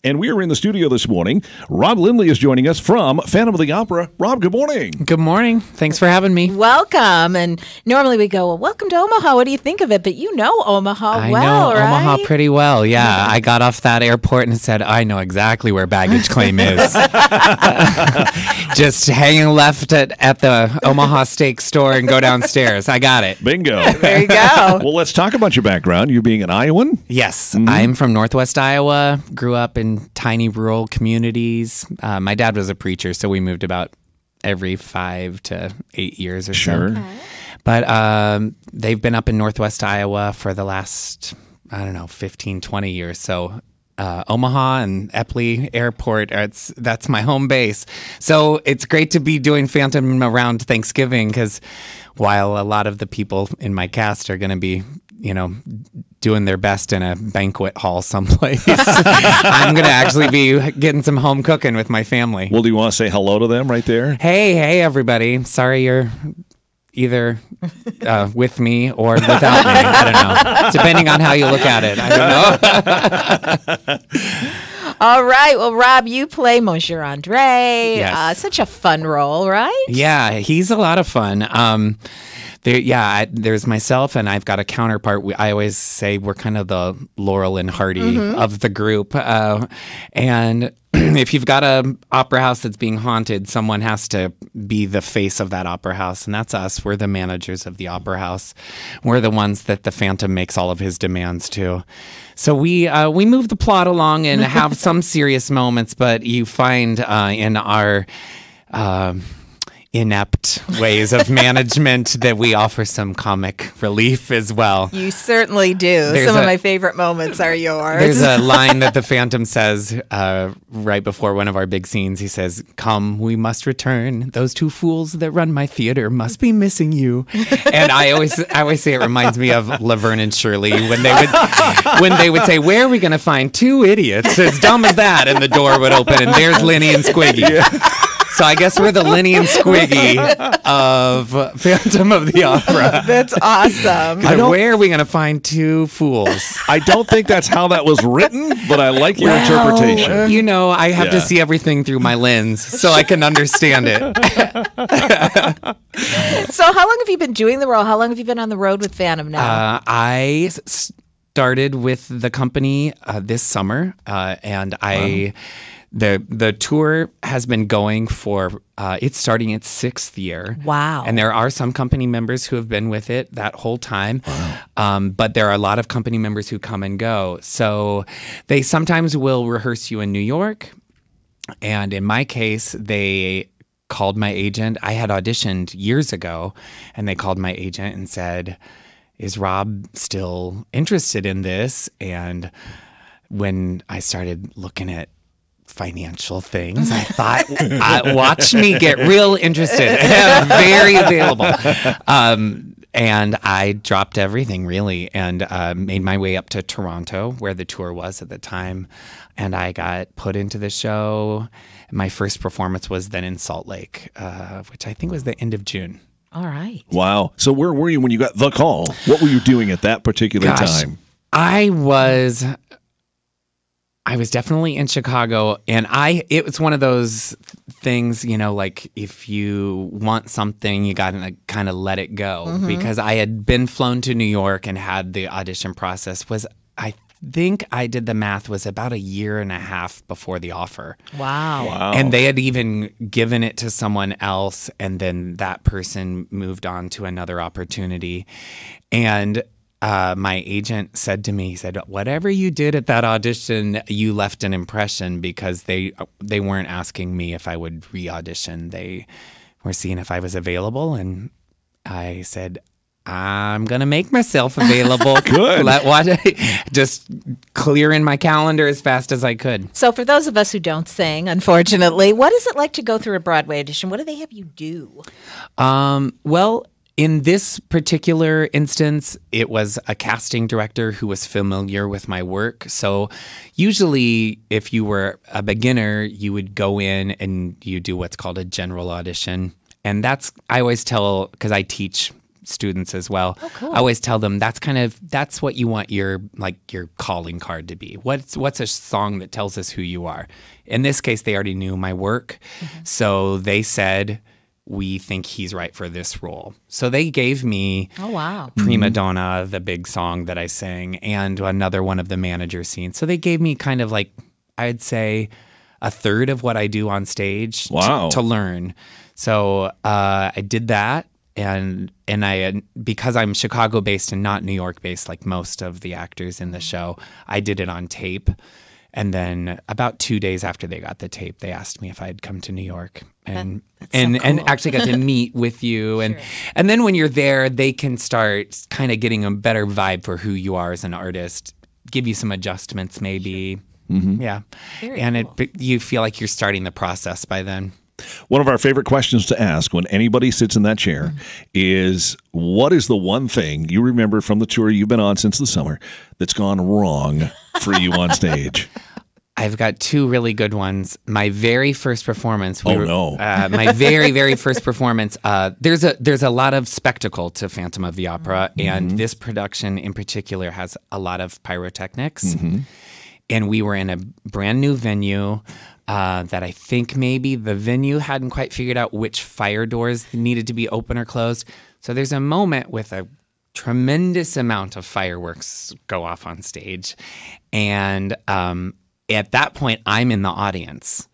And we are in the studio this morning. Rob Lindley is joining us from Phantom of the Opera. Rob, good morning. Good morning. Thanks for having me. Welcome. And normally we go, well, welcome to Omaha. What do you think of it? But you know Omaha well, right? I know Omaha pretty well, yeah. I got off that airport and said, I know exactly where baggage claim is. Just hanging left at the Omaha Steak store and go downstairs. I got it. Bingo. There you go. Well, let's talk about your background. You being an Iowan? Yes. I'm from Northwest Iowa. Grew up in tiny rural communities. My dad was a preacher, so we moved about every 5 to 8 years or so. Okay. But they've been up in Northwest Iowa for the last, 15, 20 years. So Omaha and Epley Airport, that's my home base. So it's great to be doing Phantom around Thanksgiving because while a lot of the people in my cast are going to be, doing their best in a banquet hall someplace, I'm going to actually be getting some home cooking with my family. Well, do you want to say hello to them right there? Hey, everybody. Sorry you're either with me or without me. I don't know. Depending on how you look at it. I don't know. All right. Well, Rob, you play Moser Andre. Yes. Such a fun role, right? Yeah, he's a lot of fun. There's myself, and I've got a counterpart. I always say we're kind of the Laurel and Hardy of the group. And if you've got an opera house that's being haunted, someone has to be the face of that opera house, and that's us. We're the managers of the opera house. We're the ones that the Phantom makes all of his demands to. So we move the plot along and have some serious moments, but you find in our inept ways of management that we offer some comic relief as well. You certainly do. Some of my favorite moments are yours. There's a line that the Phantom says right before one of our big scenes. He says, "Come, we must return. Those two fools that run my theater must be missing you." And I always say it reminds me of Laverne and Shirley when they would say, "Where are we going to find two idiots as dumb as that?" And the door would open and there's Linny and Squiggy. Yeah. So I guess we're the Linny and Squiggy of Phantom of the Opera. That's awesome. Where are we going to find two fools? I don't think that's how that was written, but I like your interpretation. I have to see everything through my lens so I can understand it. So how long have you been doing the role? How long have you been on the road with Phantom now? I started with the company this summer, and The tour has been going for, it's starting its 6th year. Wow. And there are some company members who have been with it that whole time. Wow. But there are a lot of company members who come and go. So they sometimes will rehearse you in New York. And in my case, they called my agent. I had auditioned years ago, and they called my agent and said, "Is Rob still interested in this?" And when I started looking at financial things, I thought, watch me get real interested. Very available. And I dropped everything, really, and made my way up to Toronto, where the tour was at the time. And I got put into the show. My first performance was then in Salt Lake, which I think was the end of June. All right. Wow. So where were you when you got the call? What were you doing at that particular time? I was definitely in Chicago, and it was one of those things, like if you want something, you got to kind of let it go. Because I had been flown to New York and had the audition process I think I did the math, was about 1.5 years before the offer. Wow. And they had even given it to someone else, and then that person moved on to another opportunity. And my agent said to me, he said, "Whatever you did at that audition, you left an impression," because they weren't asking me if I would re-audition. They were seeing if I was available, and I said, "I'm going to make myself available." Good. Just clearing my calendar as fast as I could. So for those of us who don't sing, unfortunately, what is it like to go through a Broadway audition? What do they have you do? Well, in this particular instance, it was a casting director who was familiar with my work. So usually if you were a beginner, you would go in and you do what's called a general audition. And I always tell, because I teach students as well. Oh, cool. I always tell them that's what you want your calling card to be. What's a song that tells us who you are? In this case, they already knew my work, so they said, we think he's right for this role. So they gave me Prima Donna, the big song that I sang, and another one of the manager scenes. So they gave me kind of like, I'd say, a third of what I do on stage to learn. So I did that, and I, because I'm Chicago-based and not New York-based like most of the actors in the show, I did it on tape. And then about 2 days after they got the tape, they asked me if I'd come to New York and actually got to meet with you. And and then when you're there, they can start kind of getting a better vibe for who you are as an artist, give you some adjustments maybe. Yeah. Very and cool. you feel like you're starting the process by then. One of our favorite questions to ask when anybody sits in that chair is, what is the one thing you remember from the tour you've been on since the summer that's gone wrong for you on stage? I've got two really good ones. My very first performance. My very first performance. There's a lot of spectacle to Phantom of the Opera, and this production in particular has a lot of pyrotechnics. And we were in a brand new venue that I think maybe the venue hadn't quite figured out which fire doors needed to be open or closed. So there's a moment with a tremendous amount of fireworks go off on stage, and at that point, I'm in the audience.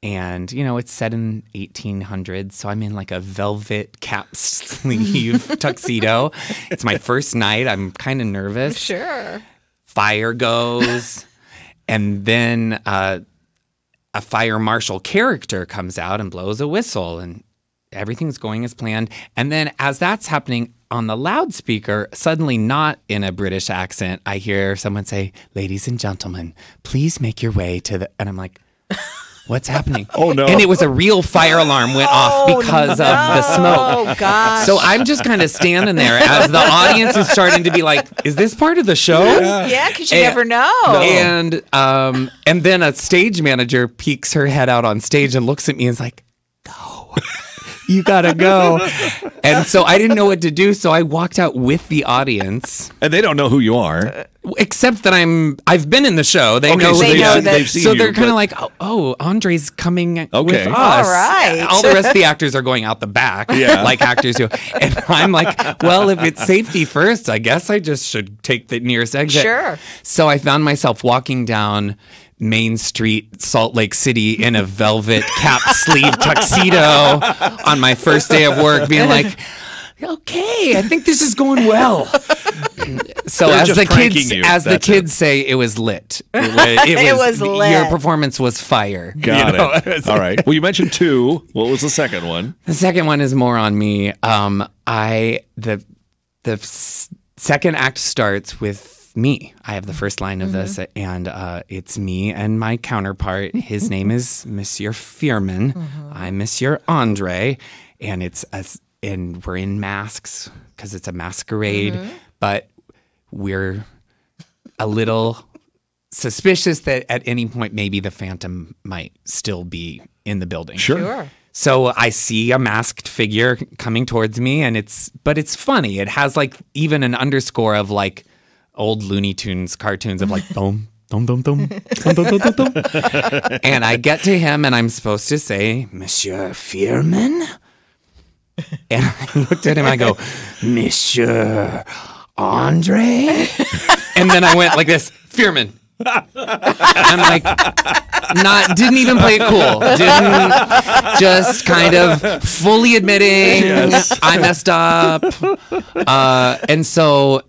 And, it's set in 1800s, so I'm in like a velvet cap sleeve tuxedo. It's my first night. I'm kind of nervous. Sure. Fire goes, and then a fire marshal character comes out and blows a whistle, and everything's going as planned. And then as that's happening, on the loudspeaker, suddenly not in a British accent, I hear someone say, "Ladies and gentlemen, please make your way to the..." And I'm like, what's happening? Oh, no. And it was a real fire alarm went off because of the smoke. Oh, gosh. So I'm just kind of standing there as the audience is starting to be like, is this part of the show? Yeah, because you never know. And then a stage manager peeks her head out on stage and looks at me and is like, "Go. You gotta go." And so I didn't know what to do, so I walked out with the audience. And they don't know who you are. Except that I've been in the show. They know so they've seen so you, they're kind of like, oh, Andre's coming with us. All right. All the rest of the actors are going out the back, like actors do. And I'm like, well, if it's safety first, I guess I just should take the nearest exit. Sure. So I found myself walking down Main Street, Salt Lake City in a velvet cap sleeve tuxedo on my first day of work, being like, okay, I think this is going well. So They're as just the pranking you. the That's kids say, it was lit. It was lit. Your performance was fire. Got it. All right. Well, you mentioned two. What was the second one? The second one is more on me. Second act starts with me. I have the first line of this, and it's me and my counterpart. His name is Monsieur Fearman. I'm Monsieur Andre, and and we're in masks because it's a masquerade, but we're a little suspicious that at any point maybe the Phantom might still be in the building. Sure. So I see a masked figure coming towards me, and it's funny. It has like even an underscore of like old Looney Tunes cartoons of like dum dum dum dum dum dum dum dum. And I get to him, and I'm supposed to say, "Monsieur Fearman." And I looked at him, and I go, "Monsieur Andre." And then I went like this, "Fearman." I'm like, didn't even play it cool. Just kind of fully admitting I messed up. And so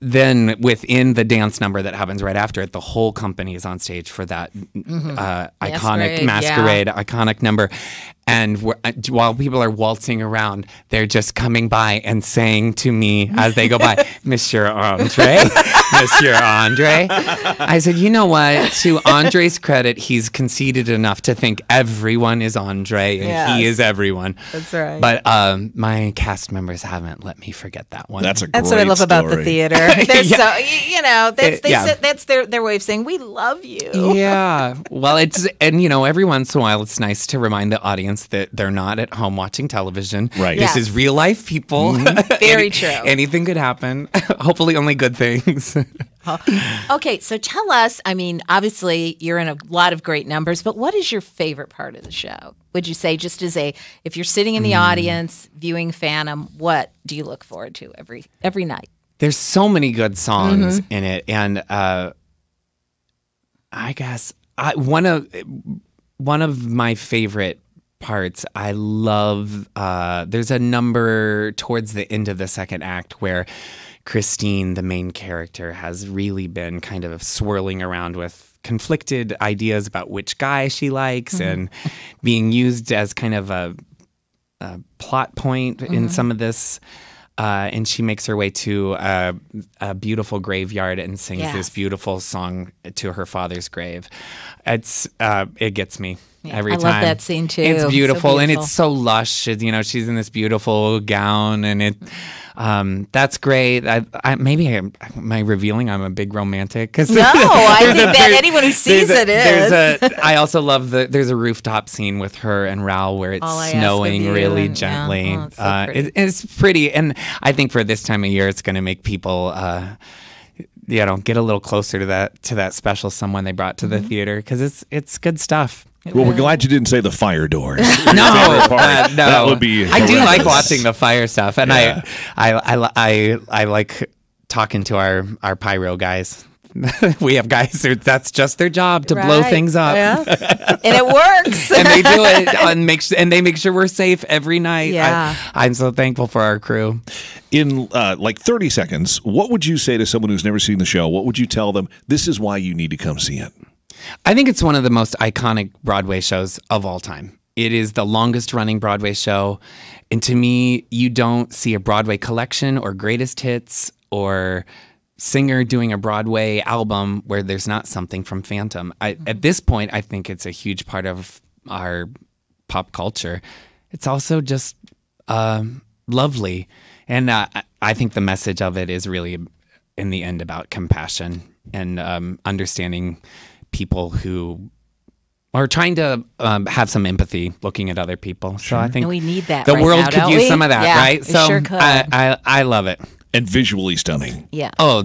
then within the dance number that happens right after it, the whole company is on stage for that iconic masquerade, iconic number. And while people are waltzing around, they're just coming by and saying to me as they go by, "Monsieur Andre, Monsieur Andre." I said, you know what? To Andre's credit, he's conceited enough to think everyone is Andre and he is everyone. That's right. But my cast members haven't let me forget that one. That's what I love about the theater. They're so, that's their way of saying we love you. Yeah. Well, and every once in a while, it's nice to remind the audience audience that they're not at home watching television. Right. This Yes. is real life people. Very true. Anything could happen. Hopefully only good things. Okay, so tell us, I mean, obviously you're in a lot of great numbers, but what is your favorite part of the show? Would you say, just as if you're sitting in the audience viewing Phantom, what do you look forward to every night? There's so many good songs in it, and I guess one of my favorite parts, I love. There's a number towards the end of the second act where Christine, the main character, has really been kind of swirling around with conflicted ideas about which guy she likes and being used as kind of a plot point in some of this. And she makes her way to a beautiful graveyard and sings this beautiful song to her father's grave. It gets me every time. I love that scene too. It's So beautiful, and it's so lush. She's in this beautiful gown, and that's great. Am I revealing I'm a big romantic? No, I think that anyone who sees it is. I also love there's a rooftop scene with her and Raoul where it's snowing really gently. Yeah. It's so pretty. It's pretty, and I think for this time of year, it's going to make people. Get a little closer to that special someone they brought to the theater, because it's good stuff. Well, we're glad you didn't say the fire doors. No, That would be. I do like horrendous. watching the fire stuff, and I like talking to our pyro guys. We have guys who that's just their job, to blow things up. Yeah. And it works. And they do it and they make sure we're safe every night. Yeah. I'm so thankful for our crew. In like 30 seconds, what would you say to someone who's never seen the show? What would you tell them? This is why you need to come see it. I think it's one of the most iconic Broadway shows of all time. It is the longest running Broadway show. And to me, you don't see a Broadway collection or greatest hits or singer doing a Broadway album where there's not something from Phantom. At this point, I think it's a huge part of our pop culture. It's also just lovely. And I think the message of it is really, in the end, about compassion and understanding people who are trying to have some empathy, looking at other people. So I think And we need that the right world now, could don't use we? some of that, Yeah, right? it So sure could. I love it. And visually stunning. Yeah. Oh,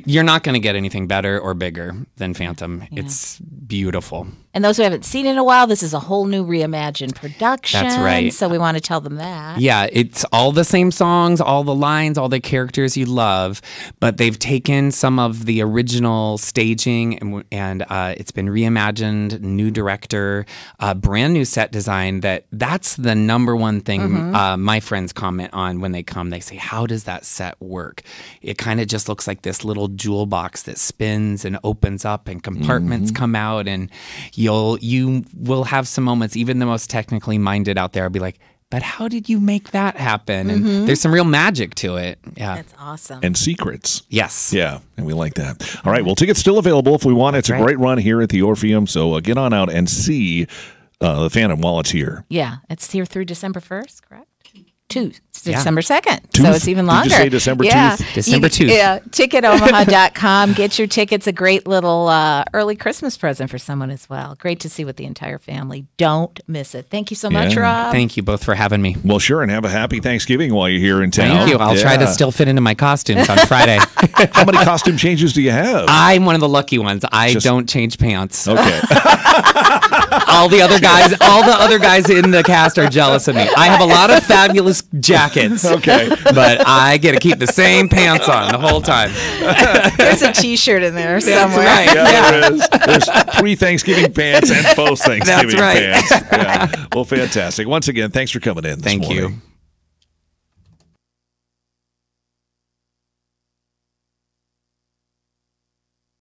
you're not going to get anything better or bigger than Phantom. Yeah. It's beautiful. And those who haven't seen it in a while, this is a whole new reimagined production. That's right. So we want to tell them that. Yeah, it's all the same songs, all the lines, all the characters you love, but they've taken some of the original staging and it's been reimagined, new director, brand new set design. That's the number one thing my friends comment on when they come. They say, how does that set work? It kind of just looks like this little jewel box that spins and opens up and compartments come out, and you will have some moments, even the most technically minded out there will be like, but how did you make that happen? And there's some real magic to it. Yeah. That's awesome. And secrets. Yes. Yeah, and we like that. All right, well, tickets still available if we want. It's a great run here at the Orpheum, so get on out and see the Phantom while it's here. Yeah, it's here through December 1st, correct? It's December 2nd, Tooth? so it's even longer. Did you say December yeah. tooth? December tooth. Yeah, ticketomaha.com. Get your tickets. A great little early Christmas present for someone as well. Great to see with the entire family. Don't miss it. Thank you so much, Rob. Thank you both for having me. Well, sure, and have a happy Thanksgiving while you're here in town. Thank you. I'll try to still fit into my costumes on Friday. How many costume changes do you have? I'm one of the lucky ones. I don't change pants. Okay. All the other guys in the cast are jealous of me. I have a lot of fabulous jackets. Okay. But I get to keep the same pants on the whole time. There's a T-shirt in there somewhere. Right. Yeah, there is. There's pre-Thanksgiving pants and post-Thanksgiving That's right. pants. Yeah. Well, fantastic. Once again, thanks for coming in this Thank morning. you.